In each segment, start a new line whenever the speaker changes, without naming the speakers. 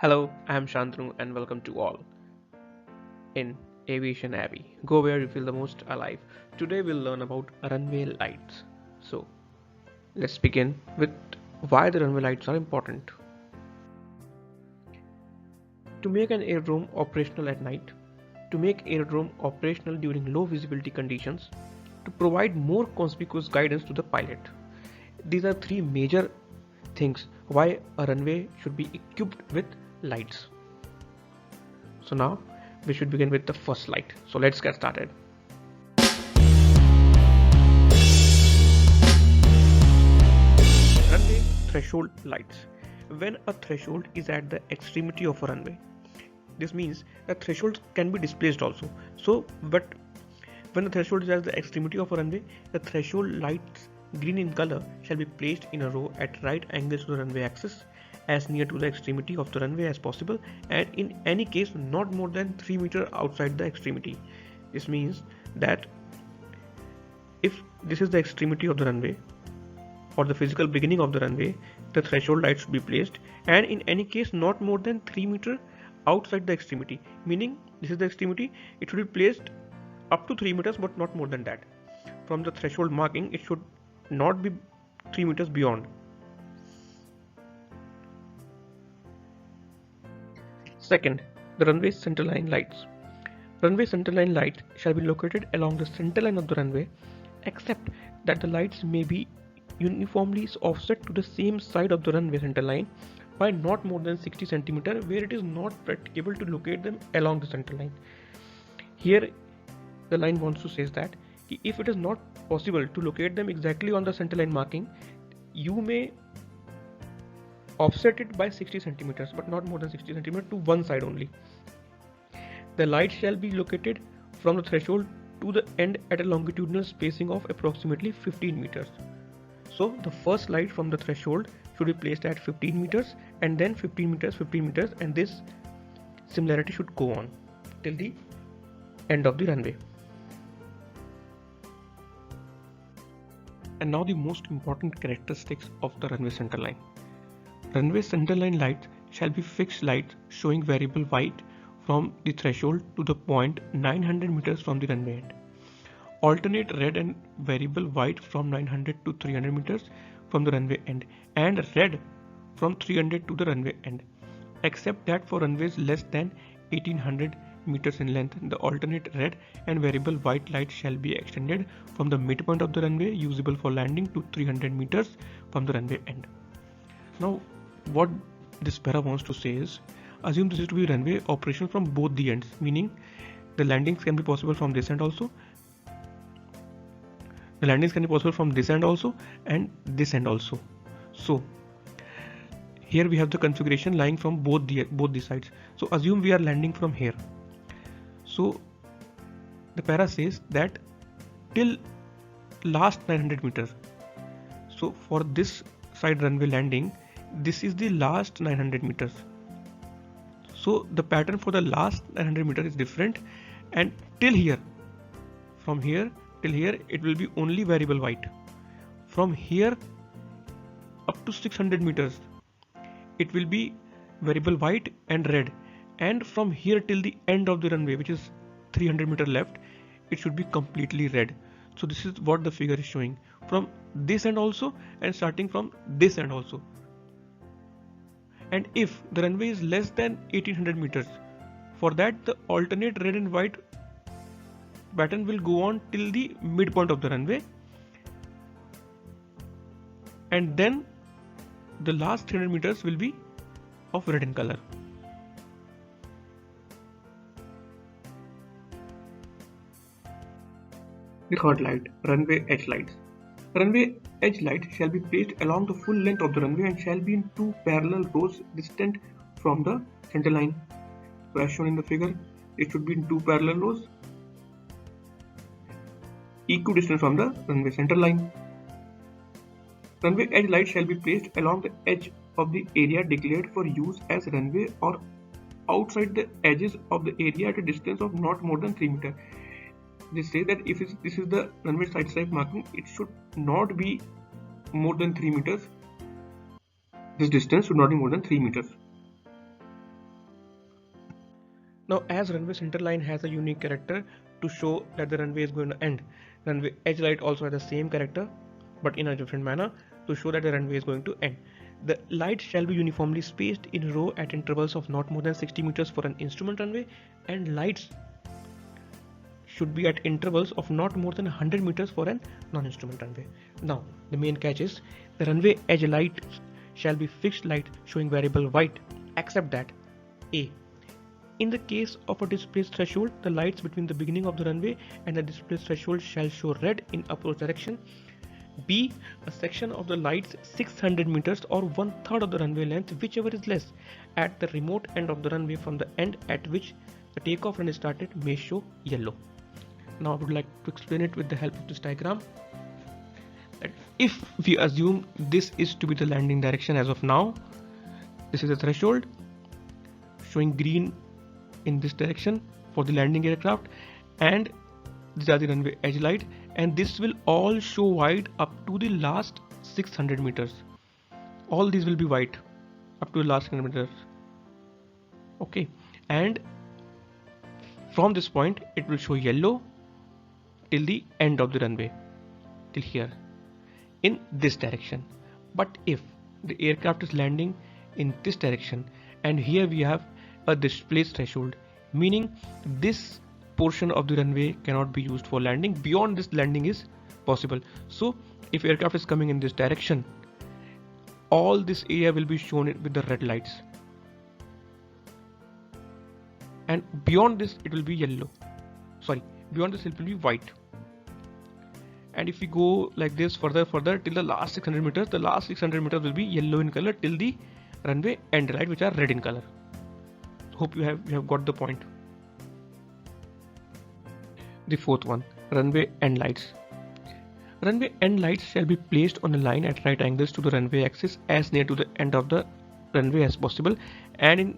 Hello, I am Shantanu and welcome to all in Aviation Abbey. Go where you feel the most alive. Today we'll learn about runway lights. So, let's begin with why the runway lights are important. To make an aerodrome operational at night, to make aerodrome operational during low visibility conditions, to provide more conspicuous guidance to the pilot. These are three major things why a runway should be equipped with lights. So now we should begin with the first light. So let's get started. Runway threshold lights. When a threshold is at the extremity of a runway, this means that thresholds can be displaced also. But when the threshold is at the extremity of a runway, the threshold lights green in color shall be placed in a row at right angles to the runway axis, as near to the extremity of the runway as possible, and in any case not more than 3 meters outside the extremity. This means that if this is the extremity of the runway or the physical beginning of the runway, the threshold light should be placed, and in any case not more than 3 meters outside the extremity, meaning this is the extremity, it should be placed up to 3 meters but not more than that. From the threshold marking, it should not be 3 meters beyond. Second, the runway centerline lights. Runway centerline lights shall be located along the centerline of the runway, except that the lights may be uniformly offset to the same side of the runway centerline by not more than 60 cm, where it is not practicable to locate them along the centerline. Here the line wants to say that if it is not possible to locate them exactly on the centerline marking, you may offset it by 60 centimeters, but not more than 60 centimeters to one side only. The light shall be located from the threshold to the end at a longitudinal spacing of approximately 15 meters. So the first light from the threshold should be placed at 15 meters, and then 15 meters, 15 meters, and this similarity should go on till the end of the runway. And now the most important characteristics of the runway centerline. Runway centerline lights shall be fixed lights showing variable white from the threshold to the point 900 meters from the runway end. Alternate red and variable white from 900 to 300 meters from the runway end, and red from 300 to the runway end, except that for runways less than 1800 meters in length, the alternate red and variable white light shall be extended from the midpoint of the runway usable for landing to 300 meters from the runway end. Now, what this para wants to say is, assume this is to be runway operation from both the ends, meaning the landings can be possible from this end also. The landings can be possible from this end also and this end also. So here we have the configuration lying from both the sides. So assume we are landing from here. So the para says that till last 900 meters. So for this side runway landing, this is the last 900 meters. So the pattern for the last 900 meters is different, and till here, from here till here, it will be only variable white. From here up to 600 meters, it will be variable white and red, and from here till the end of the runway, which is 300 meters left, it should be completely red. So this is what the figure is showing from this end also, and starting from this end also. And if the runway is less than 1800 meters, for that the alternate red and white pattern will go on till the midpoint of the runway, and then the last 300 meters will be of red in color. The third light, runway edge lights. Runway edge light shall be placed along the full length of the runway and shall be in two parallel rows distant from the center line. So as shown in the figure, it should be in two parallel rows equidistant from the runway center line. Runway edge light shall be placed along the edge of the area declared for use as runway or outside the edges of the area at a distance of not more than 3 meters. They say that if this is the runway side stripe marking, it should not be more than 3 meters. This distance should not be more than 3 meters. Now, as runway center line has a unique character to show that the runway is going to end, runway edge light also has the same character but in a different manner to show that the runway is going to end. The lights shall be uniformly spaced in a row at intervals of not more than 60 meters for an instrument runway, and lights should be at intervals of not more than 100 meters for an non-instrument runway. Now, the main catch is the runway edge light shall be fixed light showing variable white, except that A. In the case of a displaced threshold, the lights between the beginning of the runway and the displaced threshold shall show red in approach direction. B. A section of the lights 600 meters or 1/3 of the runway length, whichever is less, at the remote end of the runway from the end at which the takeoff run is started may show yellow. Now I would like to explain it with the help of this diagram. That if we assume this is to be the landing direction as of now, this is the threshold showing green in this direction for the landing aircraft, and these are the runway edge light, and this will all show white up to the last 600 meters. All these will be white up to the last 600 meters. Okay, and from this point it will show yellow till the end of the runway, till here in this direction. But if the aircraft is landing in this direction and here we have a displaced threshold, meaning this portion of the runway cannot be used for landing, beyond this landing is possible. So if aircraft is coming in this direction, all this area will be shown with the red lights, and beyond this it will be yellow, beyond this it will be white. And if we go like this further till the last 600 meters, the last 600 meters will be yellow in color till the runway end light, which are red in color. Hope you have got the point. The fourth one, runway end lights. Runway end lights shall be placed on a line at right angles to the runway axis as near to the end of the runway as possible, and in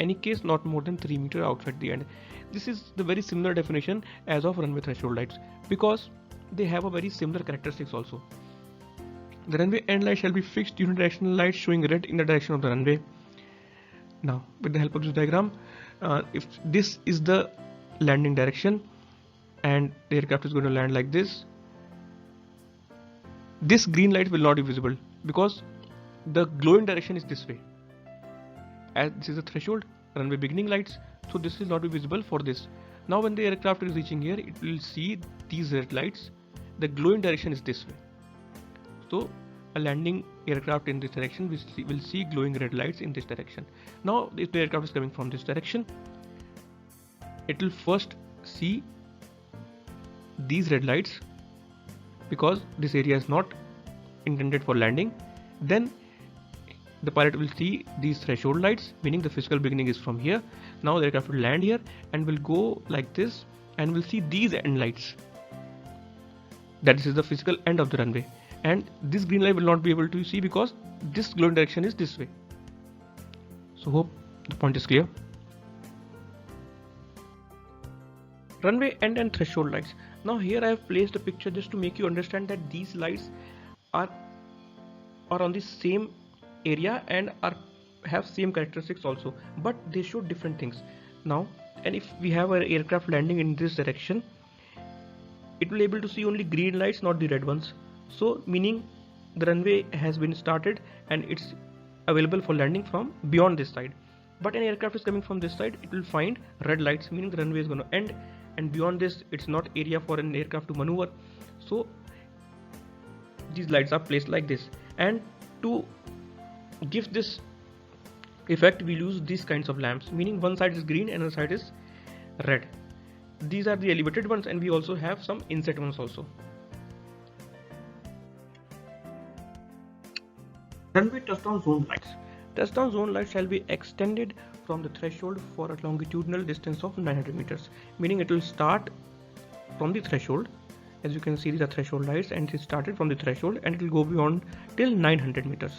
any case not more than 3 meters outside the end. This is the very similar definition as of runway threshold lights, because they have a very similar characteristics also. The runway end light shall be fixed unidirectional lights showing red in the direction of the runway. Now, with the help of this diagram, if this is the landing direction and the aircraft is going to land like this, this green light will not be visible because the glowing direction is this way. As this is the threshold, runway beginning lights, so this will not be visible for this. Now when the aircraft is reaching here, it will see these red lights. The glowing direction is this way. So a landing aircraft in this direction will see glowing red lights in this direction. Now if the aircraft is coming from this direction, it will first see these red lights because this area is not intended for landing. Then the pilot will see these threshold lights, meaning the physical beginning is from here. Now the aircraft will land here and will go like this and will see these end lights. That is the physical end of the runway, and this green light will not be able to see because this glowing direction is this way. So hope the point is clear. Runway end and threshold lights. Now here I have placed a picture just to make you understand that these lights are on the same area and have same characteristics also, but they show different things. Now, and if we have an aircraft landing in this direction, it will able to see only green lights, not the red ones. So meaning the runway has been started and it's available for landing from beyond this side. But an aircraft is coming from this side, it will find red lights, meaning the runway is going to end, and beyond this it's not area for an aircraft to maneuver. So these lights are placed like this, and to give this effect we use these kinds of lamps, meaning one side is green and another side is red. These are the elevated ones, and we also have some inset ones also. Runway touchdown zone lights. Touchdown zone lights shall be extended from the threshold for a longitudinal distance of 900 meters, meaning it will start from the threshold. As you can see, these are threshold lights, and it started from the threshold and it will go beyond till 900 meters.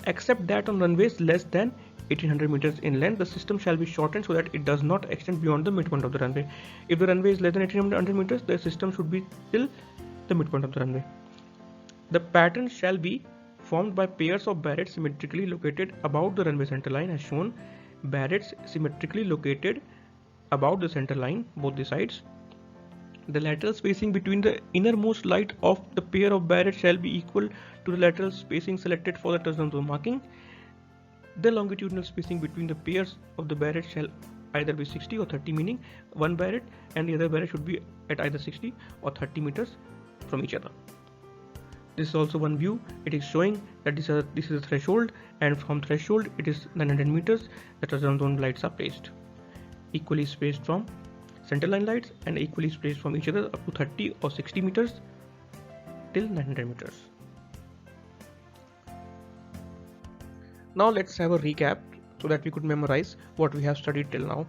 Except that on runways less than 1800 meters in length, the system shall be shortened so that it does not extend beyond the midpoint of the runway. If the runway is less than 1800 meters, the system should be till the midpoint of the runway. The pattern shall be formed by pairs of barrettes symmetrically located about the runway center line as shown, barrettes symmetrically located about the center line, both the sides. The lateral spacing between the innermost light of the pair of barrettes shall be equal to the lateral spacing selected for the touchdown zone marking. The longitudinal spacing between the pairs of the barrettes shall either be 60 or 30, meaning one barrette and the other barrette should be at either 60 or 30 meters from each other. This is also one view. It is showing that this is a threshold, and from threshold it is 900 meters. The touchdown zone lights are placed equally spaced from centerline lights and equally spaced from each other up to 30 or 60 meters till 900 meters. Now let's have a recap so that we could memorize what we have studied till now.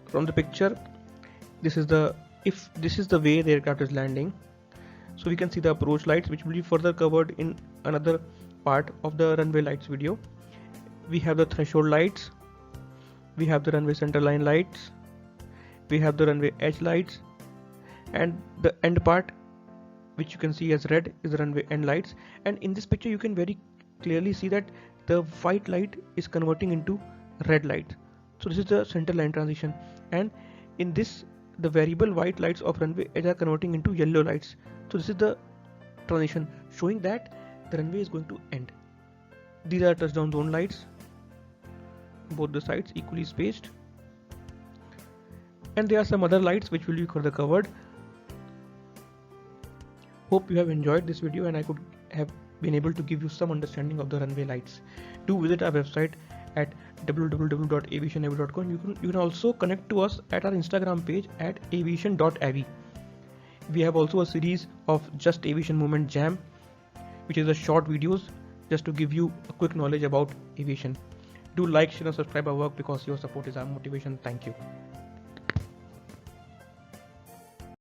From the picture, this is the way the aircraft is landing. So we can see the approach lights, which will be further covered in another part of the runway lights video. We have the threshold lights, we have the runway centerline lights, we have the runway edge lights, and the end part, which you can see as red, is the runway end lights. And in this picture you can very clearly see that the white light is converting into red light. So this is the center line transition, and in this the variable white lights of runway edge are converting into yellow lights. So this is the transition showing that the runway is going to end. These are touchdown zone lights, both the sides equally spaced, and there are some other lights which will be further covered. Hope you have enjoyed this video and I could have been able to give you some understanding of the runway lights. Do visit our website at www.aviationavi.com. You can also connect to us at our Instagram page at aviation.avi. We have also a series of Just Aviation Movement Jam, which is a short videos just to give you a quick knowledge about aviation. Do like, share and subscribe our work because your support is our motivation. Thank you.